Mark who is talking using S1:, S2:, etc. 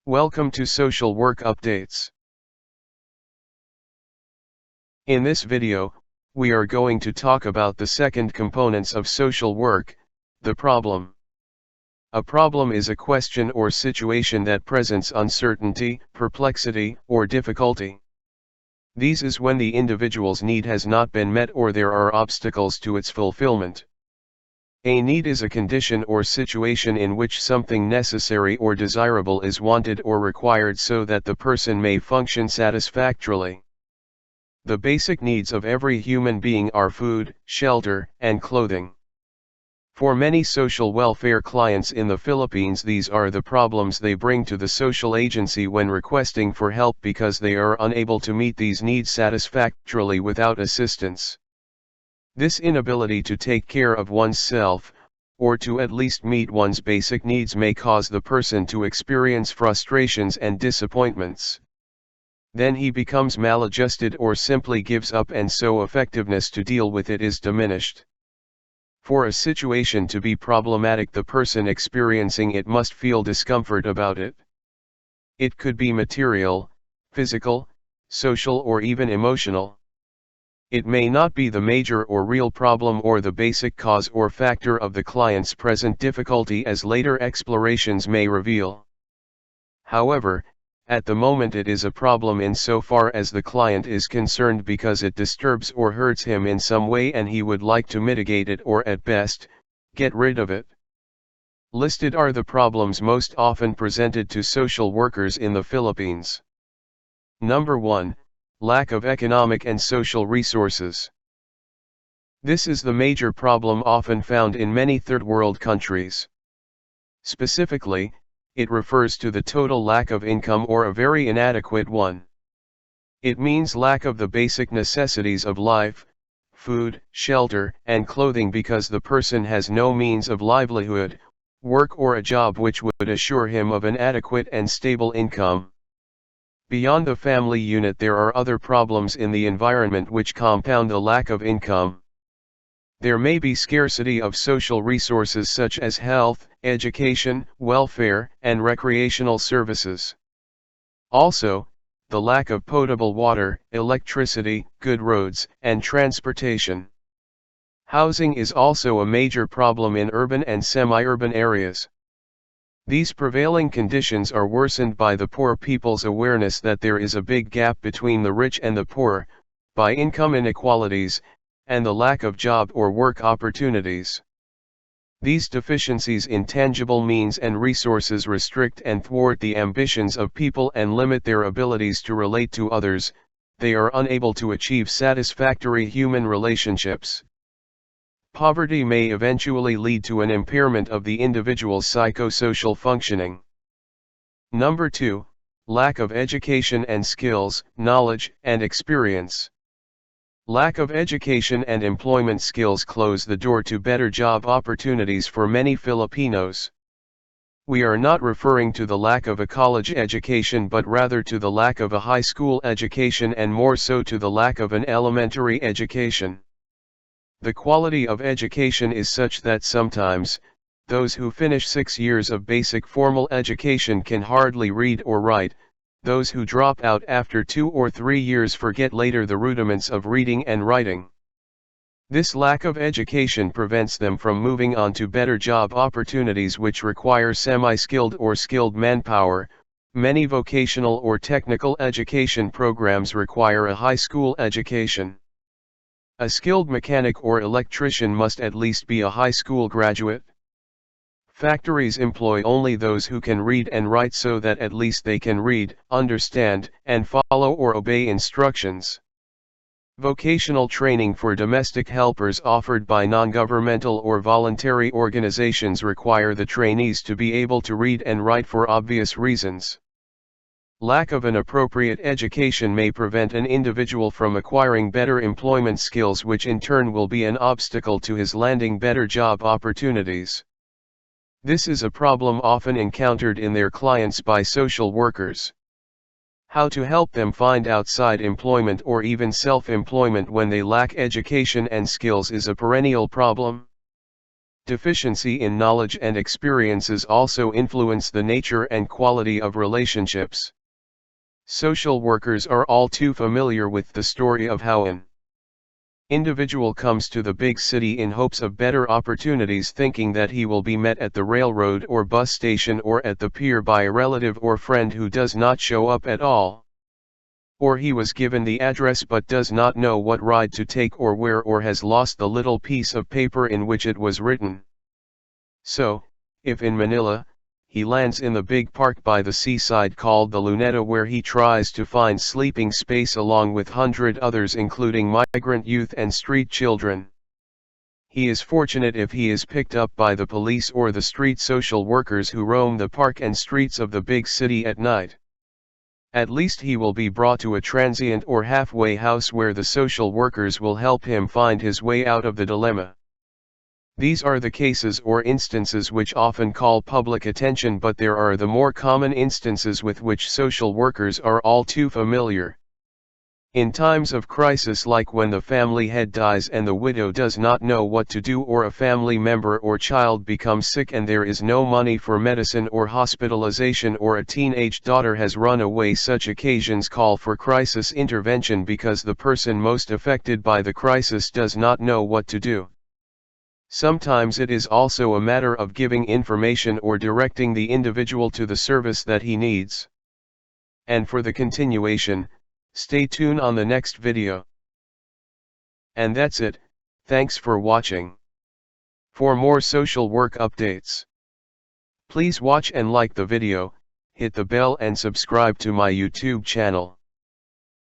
S1: Welcome to Social Work Updates. In this video, we are going to talk about the second components of social work, the problem. A problem is a question or situation that presents uncertainty, perplexity, or difficulty. These is when the individual's need has not been met or there are obstacles to its fulfillment. A need is a condition or situation in which something necessary or desirable is wanted or required so that the person may function satisfactorily. The basic needs of every human being are food, shelter, and clothing. For many social welfare clients in the Philippines, these are the problems they bring to the social agency when requesting for help because they are unable to meet these needs satisfactorily without assistance. This inability to take care of oneself, or to at least meet one's basic needs, may cause the person to experience frustrations and disappointments. Then he becomes maladjusted or simply gives up, and so effectiveness to deal with it is diminished. For a situation to be problematic, the person experiencing it must feel discomfort about it. It could be material, physical, social, or even emotional. It may not be the major or real problem or the basic cause or factor of the client's present difficulty, as later explorations may reveal. However, at the moment it is a problem insofar as the client is concerned because it disturbs or hurts him in some way and he would like to mitigate it or, at best, get rid of it. Listed are the problems most often presented to social workers in the Philippines. Number 1. Lack of economic and social resources. This is the major problem often found in many third-world countries. Specifically, it refers to the total lack of income or a very inadequate one. It means lack of the basic necessities of life, food, shelter, and clothing, because the person has no means of livelihood, work, or a job which would assure him of an adequate and stable income. Beyond the family unit, there are other problems in the environment which compound the lack of income. There may be scarcity of social resources such as health, education, welfare, and recreational services. Also, the lack of potable water, electricity, good roads, and transportation. Housing is also a major problem in urban and semi-urban areas. These prevailing conditions are worsened by the poor people's awareness that there is a big gap between the rich and the poor, by income inequalities, and the lack of job or work opportunities. These deficiencies in tangible means and resources restrict and thwart the ambitions of people and limit their abilities to relate to others. They are unable to achieve satisfactory human relationships. Poverty may eventually lead to an impairment of the individual's psychosocial functioning. Number 2. Lack of education and skills, knowledge, and experience. Lack of education and employment skills close the door to better job opportunities for many Filipinos. We are not referring to the lack of a college education, but rather to the lack of a high school education, and more so to the lack of an elementary education. The quality of education is such that sometimes, those who finish 6 years of basic formal education can hardly read or write. Those who drop out after 2 or 3 years forget later the rudiments of reading and writing. This lack of education prevents them from moving on to better job opportunities which require semi-skilled or skilled manpower. Many vocational or technical education programs require a high school education. A skilled mechanic or electrician must at least be a high school graduate. Factories employ only those who can read and write so that at least they can read, understand, and follow or obey instructions. Vocational training for domestic helpers offered by non-governmental or voluntary organizations require the trainees to be able to read and write for obvious reasons. Lack of an appropriate education may prevent an individual from acquiring better employment skills, which in turn will be an obstacle to his landing better job opportunities. This is a problem often encountered in their clients by social workers. How to help them find outside employment or even self-employment when they lack education and skills is a perennial problem. Deficiency in knowledge and experiences also influence the nature and quality of relationships. Social workers are all too familiar with the story of how an individual comes to the big city in hopes of better opportunities, thinking that he will be met at the railroad or bus station or at the pier by a relative or friend who does not show up at all. Or he was given the address but does not know what ride to take or where, or has lost the little piece of paper in which it was written. So, if in Manila, he lands in the big park by the seaside called the Luneta, where he tries to find sleeping space along with 100 others including migrant youth and street children. He is fortunate if he is picked up by the police or the street social workers who roam the park and streets of the big city at night. At least he will be brought to a transient or halfway house where the social workers will help him find his way out of the dilemma. These are the cases or instances which often call public attention, but there are the more common instances with which social workers are all too familiar. In times of crisis, like when the family head dies and the widow does not know what to do, or a family member or child becomes sick and there is no money for medicine or hospitalization, or a teenage daughter has run away, such occasions call for crisis intervention because the person most affected by the crisis does not know what to do. Sometimes it is also a matter of giving information or directing the individual to the service that he needs. And for the continuation, stay tuned on the next video. And that's it, thanks for watching. For more social work updates, please watch and like the video, hit the bell and subscribe to my YouTube channel.